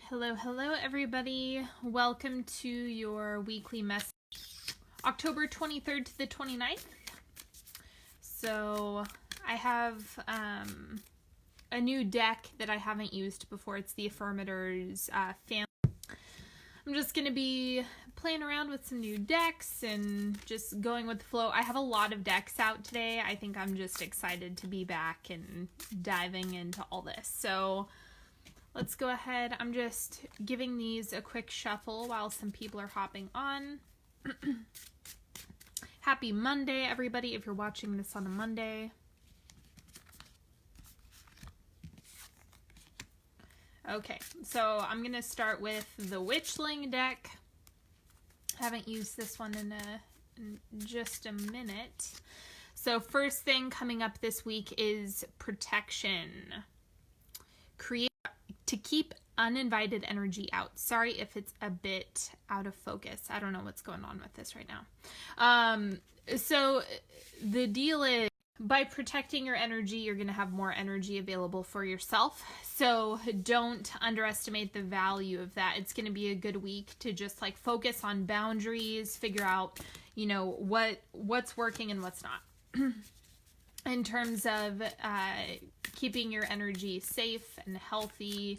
Hello everybody. Welcome to your weekly message, October 23rd to the 29th. So I have a new deck that I haven't used before. It's the Affirmators family. I'm just going to be playing around with some new decks and just going with the flow. I have a lot of decks out today. I think I'm just excited to be back and diving into all this. So let's go ahead. I'm just giving these a quick shuffle while some people are hopping on. Happy Monday, everybody, if you're watching this on a Monday. Okay, so I'm going to start with the Witchling deck. Haven't used this one in just a minute. So first thing coming up this week is protection. To keep uninvited energy out. Sorry if it's a bit out of focus. I don't know what's going on with this right now. So the deal is, by protecting your energy, you're going to have more energy available for yourself. So don't underestimate the value of that. It's going to be a good week to just like focus on boundaries, figure out, you know, what's working and what's not. In terms of keeping your energy safe and healthy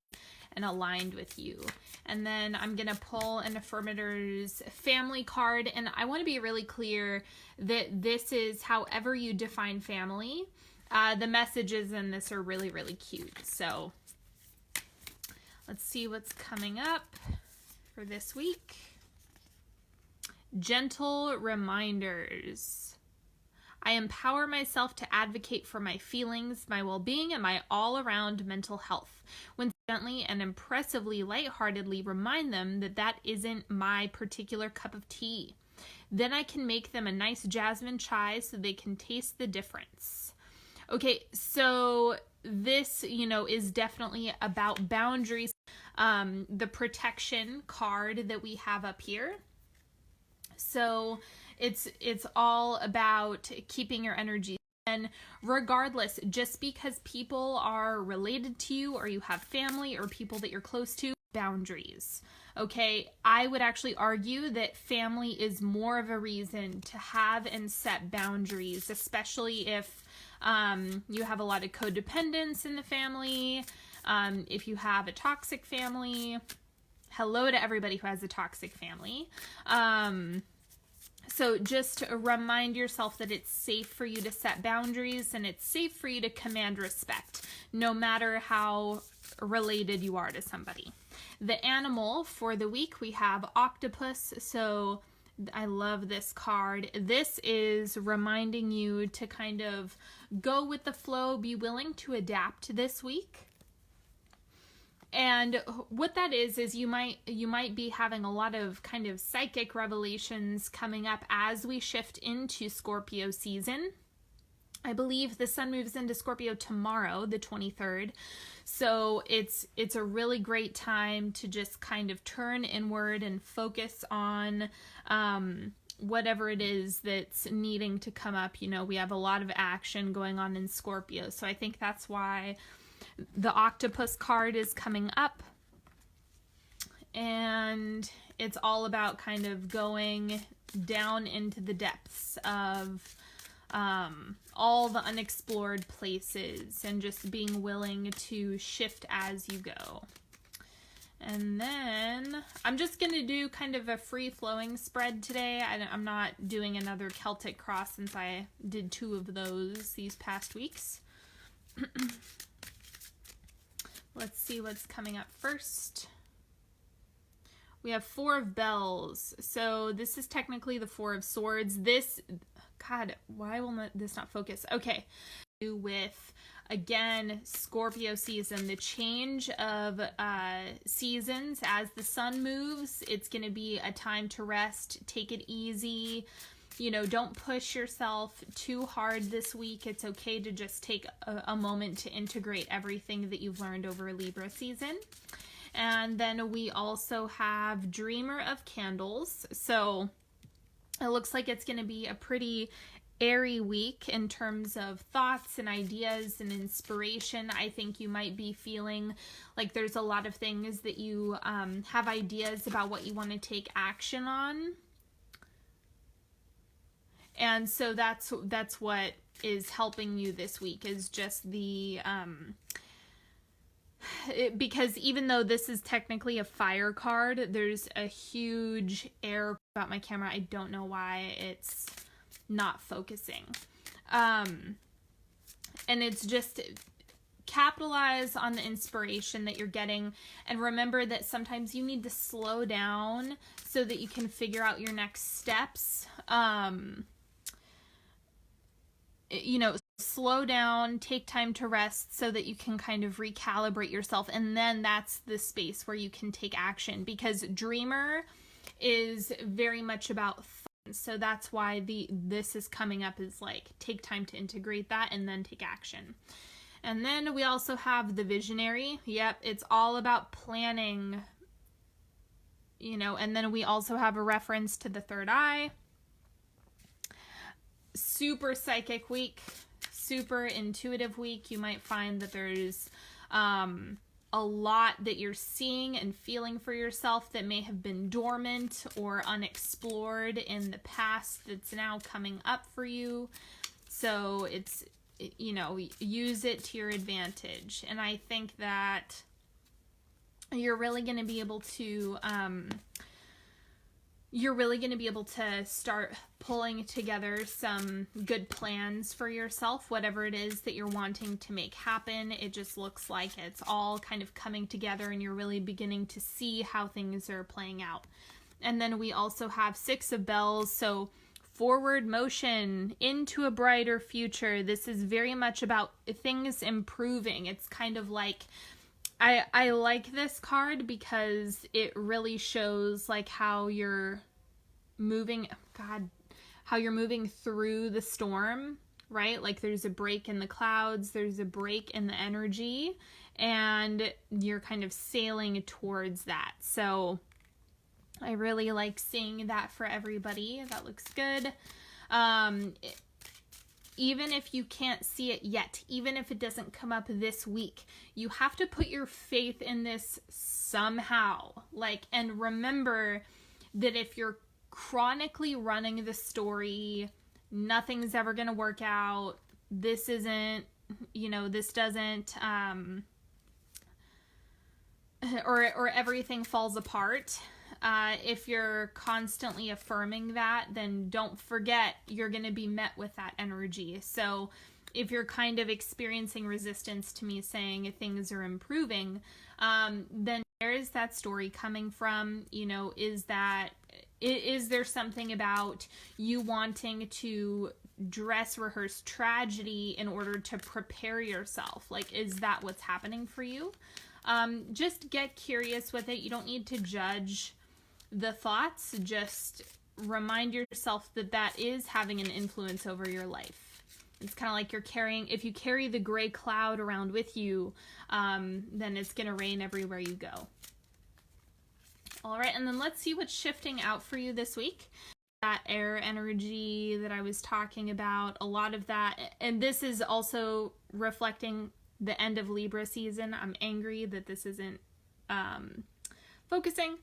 and aligned with you. And then I'm going to pull an Affirmators family card. And I want to be really clear that this is however you define family. The messages in this are really, really cute. So let's see what's coming up for this week. Gentle reminders. I empower myself to advocate for my feelings, my well-being, and my all-around mental health. When gently and impressively lightheartedly remind them that that isn't my particular cup of tea. Then I can make them a nice jasmine chai so they can taste the difference. Okay, so this, is definitely about boundaries. The protection card that we have up here. So it's all about keeping your energy. And regardless, just because people are related to you or you have family or people that you're close to, boundaries. Okay, I would actually argue that family is more of a reason to have and set boundaries, especially if you have a lot of codependence in the family, if you have a toxic family. Hello to everybody who has a toxic family. So just remind yourself that it's safe for you to set boundaries and it's safe for you to command respect, no matter how related you are to somebody. The animal for the week, we have octopus. So I love this card. This is reminding you to kind of go with the flow, be willing to adapt this week. And what that is you might be having a lot of kind of psychic revelations coming up as we shift into Scorpio season. I believe the sun moves into Scorpio tomorrow, the 23rd. So it's a really great time to just kind of turn inward and focus on whatever it is that's needing to come up. We have a lot of action going on in Scorpio. So I think that's why the octopus card is coming up, and it's all about kind of going down into the depths of all the unexplored places and just being willing to shift as you go. And then I'm just going to do kind of a free-flowing spread today. I'm not doing another Celtic cross since I did 2 of those these past weeks. Let's see what's coming up first. We have 4 of bells. So this is technically the 4 of swords. God, why will this not focus? Okay. With, again, Scorpio season, the change of seasons as the sun moves. It's going to be a time to rest. Take it easy. Don't push yourself too hard this week. It's okay to just take a moment to integrate everything that you've learned over Libra season. And then we also have Dreamer of Candles. So it looks like it's going to be a pretty airy week in terms of thoughts and ideas and inspiration. I think you might be feeling like there's a lot of things that you have ideas about what you want to take action on. And so that's what is helping you this week, is just the because even though this is technically a fire card, there's a huge air about my camera. I don't know why it's not focusing. And it's just capitalize on the inspiration that you're getting, and remember that sometimes you need to slow down so that you can figure out your next steps. You know, slow down, take time to rest so that you can kind of recalibrate yourself, and then that's the space where you can take action, because Dreamer is very much about fun. So that's why this is coming up, is like take time to integrate that and then take action. And then we also have the Visionary. Yep, it's all about planning, you know, and then we also have a reference to the third eye. Super psychic week, super intuitive week. You might find that there's a lot that you're seeing and feeling for yourself that may have been dormant or unexplored in the past that's now coming up for you. So it's, you know, use it to your advantage. And I think that you're really going to be able to start pulling together some good plans for yourself, whatever it is that you're wanting to make happen. It just looks like it's all kind of coming together, and you're really beginning to see how things are playing out. And then we also have Six of Bells, so forward motion into a brighter future. This is very much about things improving. It's kind of like, I like this card because it really shows like how you're moving, how you're moving through the storm, right? Like there's a break in the clouds, there's a break in the energy, and you're kind of sailing towards that. So I really like seeing that for everybody. That looks good. Even if you can't see it yet, even if it doesn't come up this week, you have to put your faith in this somehow. Like, and remember that if you're chronically running the story, nothing's ever going to work out. This isn't, you know, this doesn't, or everything falls apart. If you're constantly affirming that, then don't forget you're going to be met with that energy. So if you're kind of experiencing resistance to me saying things are improving, then where is that story coming from? You know, is there something about you wanting to dress rehearse tragedy in order to prepare yourself? Like, is that what's happening for you? Just get curious with it. You don't need to judge the thoughts. Just remind yourself that that is having an influence over your life. It's kind of like if you carry the gray cloud around with you, then it's going to rain everywhere you go. All right, and then let's see what's shifting out for you this week. That air energy that I was talking about, a lot of that, and this is also reflecting the end of Libra season. I'm angry that this isn't focusing.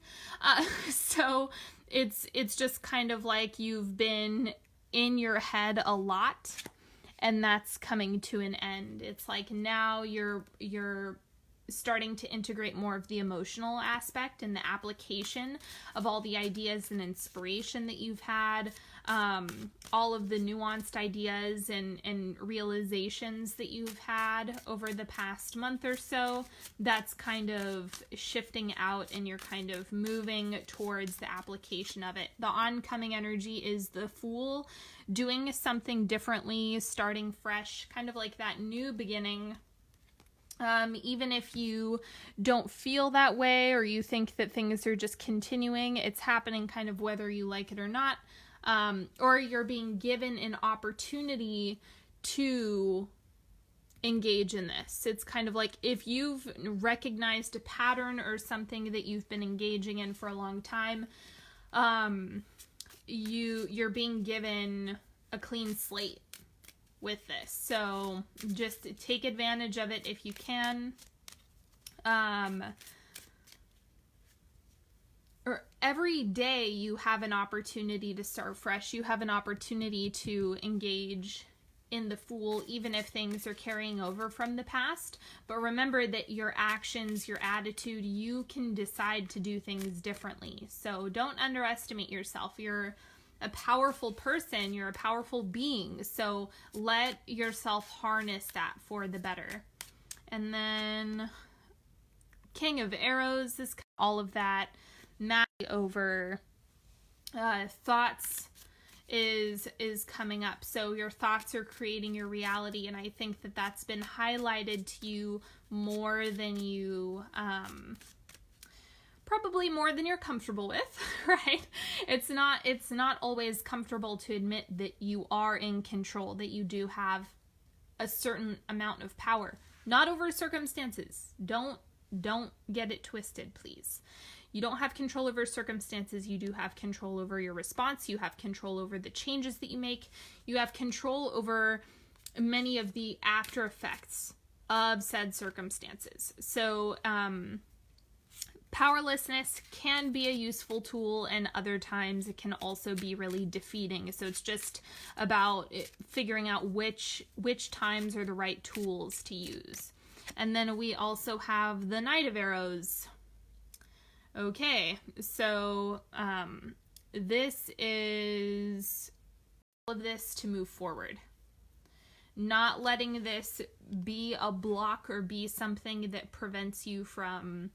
So it's just kind of like you've been in your head a lot, and that's coming to an end. It's like now you're starting to integrate more of the emotional aspect and the application of all the ideas and inspiration that you've had, all of the nuanced ideas and realizations that you've had over the past month or so. That's kind of shifting out, and you're kind of moving towards the application of it. The oncoming energy is the Fool, doing something differently, starting fresh, kind of like that new beginning. Even if you don't feel that way, or you think that things are just continuing, it's happening kind of whether you like it or not, or you're being given an opportunity to engage in this. It's kind of like if you've recognized a pattern or something that you've been engaging in for a long time, you're being given a clean slate with this. So just take advantage of it if you can. Or every day you have an opportunity to start fresh. You have an opportunity to engage in the Fool, even if things are carrying over from the past. But remember that your actions, your attitude, you can decide to do things differently. So don't underestimate yourself. You're a powerful person. You're a powerful being. So let yourself harness that for the better. And then King of Arrows is all of that. Map over thoughts is coming up. So your thoughts are creating your reality, and I think that that's been highlighted to you more than you probably more than you're comfortable with, right? It's not always comfortable to admit that you are in control, that you do have a certain amount of power, not over circumstances. Don't get it twisted, please. You don't have control over circumstances. You do have control over your response. You have control over the changes that you make. You have control over many of the after effects of said circumstances. So powerlessness can be a useful tool, and other times it can also be really defeating. So it's just about figuring out which times are the right tools to use. And then we also have the Knight of Arrows. Okay, so this is all of this to move forward. Not letting this be a block or be something that prevents you from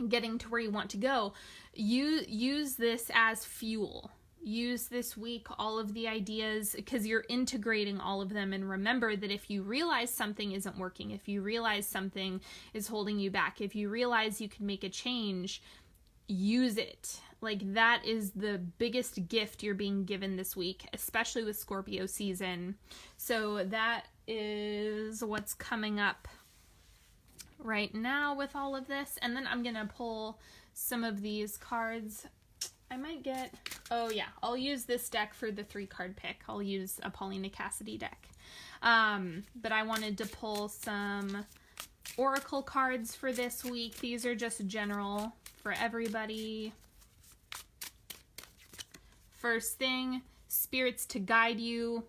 getting to where you want to go. Use this as fuel. Use this week all of the ideas, because you're integrating all of them. And remember that if you realize something isn't working, if you realize something is holding you back, if you realize you can make a change, use it. Like, that is the biggest gift you're being given this week, especially with Scorpio season. So that is what's coming up right now with all of this. And then I'm gonna pull some of these cards. I might get, oh yeah, I'll use this deck for the 3-card pick. I'll use a Paulina Cassidy deck. But I wanted to pull some oracle cards for this week. These are just general for everybody. First thing, spirits to guide you.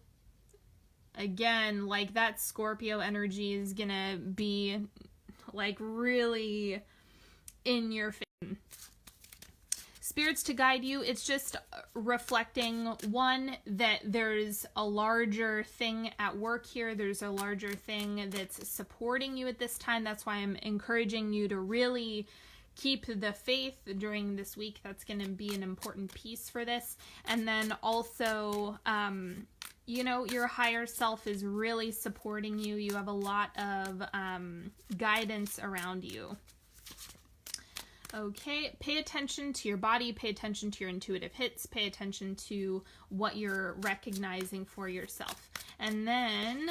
Again, like, that Scorpio energy is gonna be like really in your face. Spirits to guide you, it's just reflecting, one, that there's a larger thing at work here. There's a larger thing that's supporting you at this time. That's why I'm encouraging you to really keep the faith during this week. That's going to be an important piece for this. And then also, you know, your higher self is really supporting you. You have a lot of guidance around you. Okay, pay attention to your body, pay attention to your intuitive hits, pay attention to what you're recognizing for yourself. And then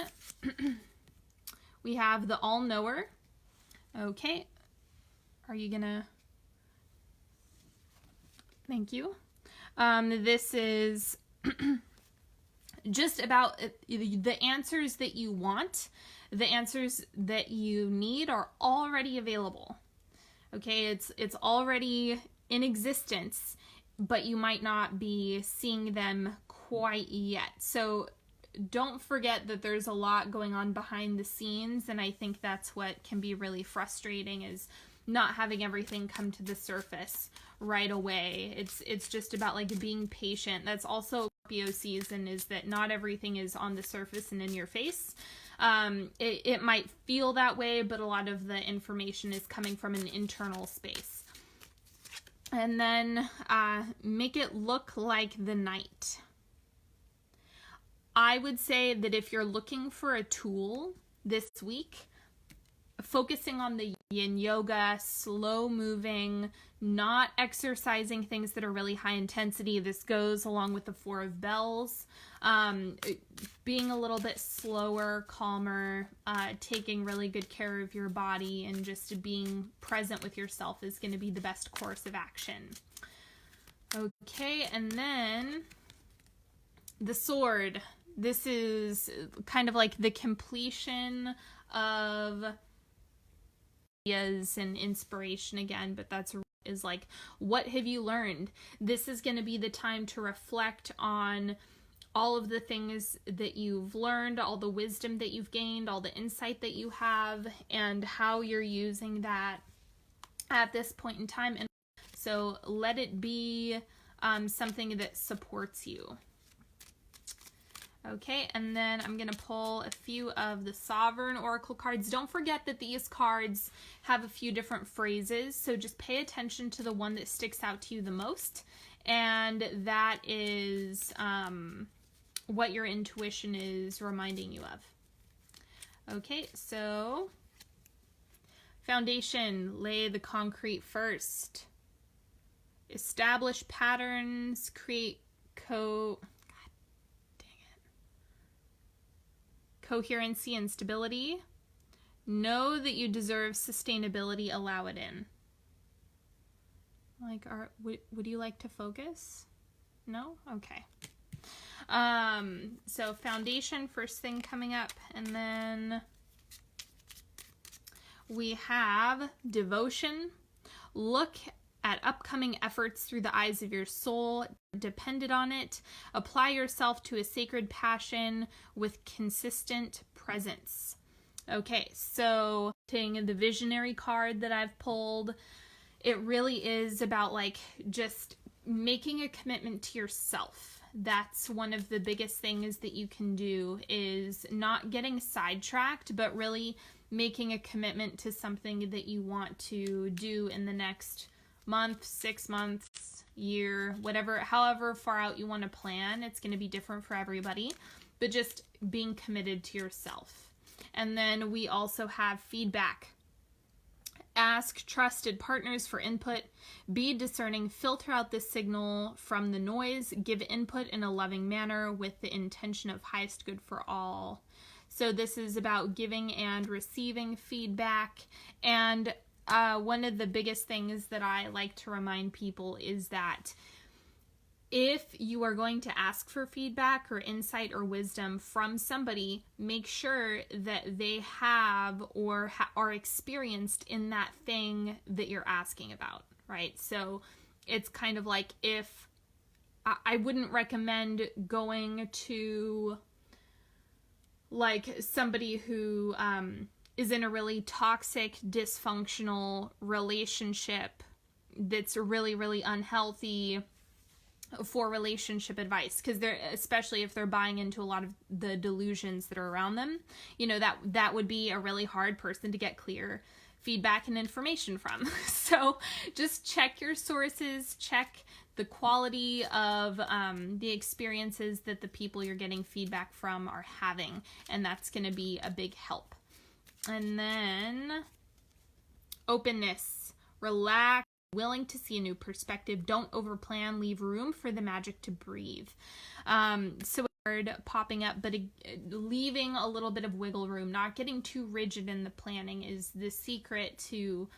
we have the All-Knower. Okay, are you gonna... Thank you. This is just about the answers that you want. The answers that you need are already available. Okay, it's already in existence, but you might not be seeing them quite yet. So don't forget that there's a lot going on behind the scenes, and I think that's what can be really frustrating, is not having everything come to the surface right away. It's just about, like, being patient. That's also Scorpio season, is that not everything is on the surface and in your face. It might feel that way, but a lot of the information is coming from an internal space. And then make it look like the Knight. I would say that if you're looking for a tool this week, focusing on the yin yoga, slow moving, not exercising things that are really high intensity. This goes along with the 4 of Bells. Being a little bit slower, calmer, taking really good care of your body, and just being present with yourself is going to be the best course of action. Okay, and then the Sword. this is kind of like the completion of ideas and inspiration again, but that's is like, what have you learned? This is going to be the time to reflect on all of the things that you've learned, all the wisdom that you've gained, all the insight that you have, and how you're using that at this point in time. And so let it be something that supports you. Okay, and then I'm going to pull a few of the Sovereign Oracle cards. Don't forget that these cards have a few different phrases, so just pay attention to the one that sticks out to you the most, and that is what your intuition is reminding you of. Okay, so foundation, lay the concrete first. Establish patterns, create coherency and stability. Know that you deserve sustainability, allow it in. Like, would you like to focus? No? Okay. So foundation, first thing coming up, and then we have devotion. Look at upcoming efforts through the eyes of your soul, dependent on it. Apply yourself to a sacred passion with consistent presence. Okay, so taking the visionary card that I've pulled, it really is about like just making a commitment to yourself. That's one of the biggest things that you can do, is not getting sidetracked, but really making a commitment to something that you want to do in the next month, 6 months, year, whatever, however far out you want to plan. It's going to be different for everybody, but just being committed to yourself. And then we also have feedback. Ask trusted partners for input. Be discerning. Filter out the signal from the noise. Give input in a loving manner with the intention of highest good for all. So this is about giving and receiving feedback. And one of the biggest things that I like to remind people is that if you are going to ask for feedback or insight or wisdom from somebody, make sure that they have or are experienced in that thing that you're asking about, right? So it's kind of like, if I wouldn't recommend going to like somebody who is in a really toxic, dysfunctional relationship that's really, really unhealthy for relationship advice, because they're, especially if they're buying into a lot of the delusions that are around them, you know, that would be a really hard person to get clear feedback and information from. So just check your sources, check the quality of the experiences that the people you're getting feedback from are having, and that's going to be a big help. And then openness, relax, willing to see a new perspective. Don't overplan, leave room for the magic to breathe. So word popping up, but leaving a little bit of wiggle room, not getting too rigid in the planning is the secret to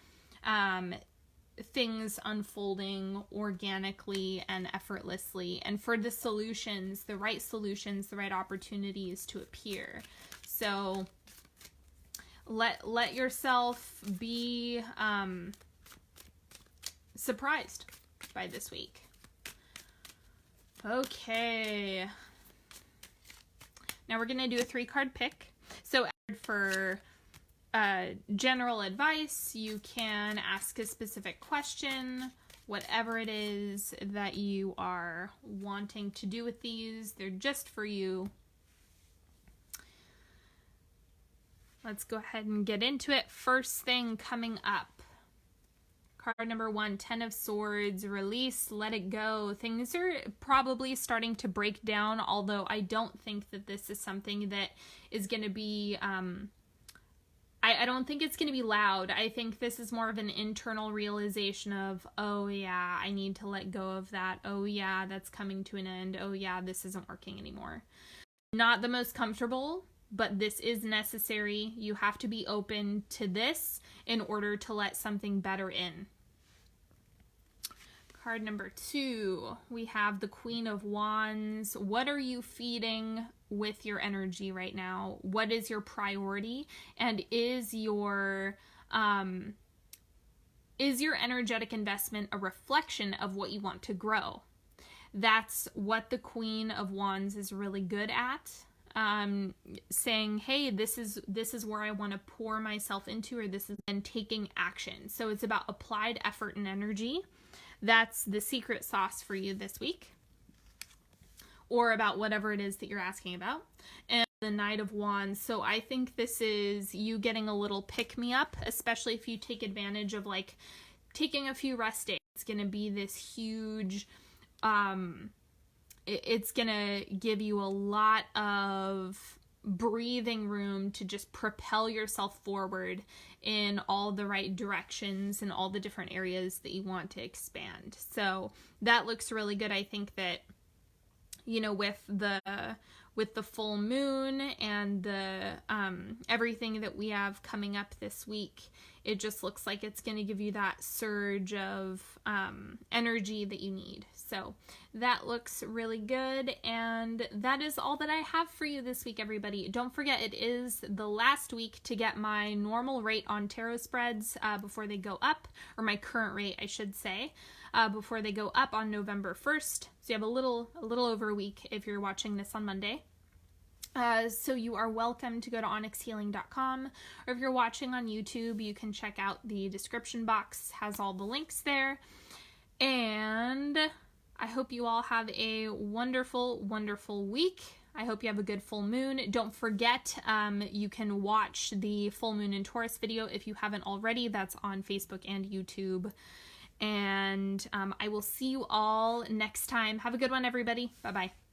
things unfolding organically and effortlessly, and for the solutions, the right opportunities to appear. So let yourself be surprised by this week. Okay. Now we're going to do a 3-card pick. So for general advice, you can ask a specific question, whatever it is that you are wanting to do with these. They're just for you. Let's go ahead and get into it. First thing coming up. Card number 1, 10 of Swords, release, let it go. Things are probably starting to break down, although I don't think that this is something that is going to be, I don't think it's going to be loud. I think this is more of an internal realization of, oh yeah, I need to let go of that. Oh yeah, that's coming to an end. Oh yeah, this isn't working anymore. Not the most comfortable, but this is necessary. You have to be open to this in order to let something better in. Card number 2, we have the Queen of Wands. What are you feeding with your energy right now? What is your priority? And is your energetic investment a reflection of what you want to grow? That's what the Queen of Wands is really good at. Saying, hey, this is where I want to pour myself into, or this is, and taking action. So it's about applied effort and energy. That's the secret sauce for you this week, or about whatever it is that you're asking about. And the Knight of Wands. So I think this is you getting a little pick-me-up, especially if you take advantage of like taking a few rest days. It's going to be this huge, it's going to give you a lot of breathing room to just propel yourself forward in all the right directions and all the different areas that you want to expand. So that looks really good. I think that, you know, with the full moon and the everything that we have coming up this week, it just looks like it's going to give you that surge of energy that you need. So that looks really good, and that is all that I have for you this week, everybody. Don't forget, it is the last week to get my normal rate on tarot spreads before they go up, or my current rate, I should say, before they go up on November 1st. So you have a little over a week if you're watching this on Monday. So you are welcome to go to onyxhealing.com, or if you're watching on YouTube, you can check out the description box, has all the links there. And I hope you all have a wonderful, wonderful week. I hope you have a good full moon. Don't forget, you can watch the full moon in Taurus video if you haven't already. That's on Facebook and YouTube. And I will see you all next time. Have a good one, everybody. Bye-bye.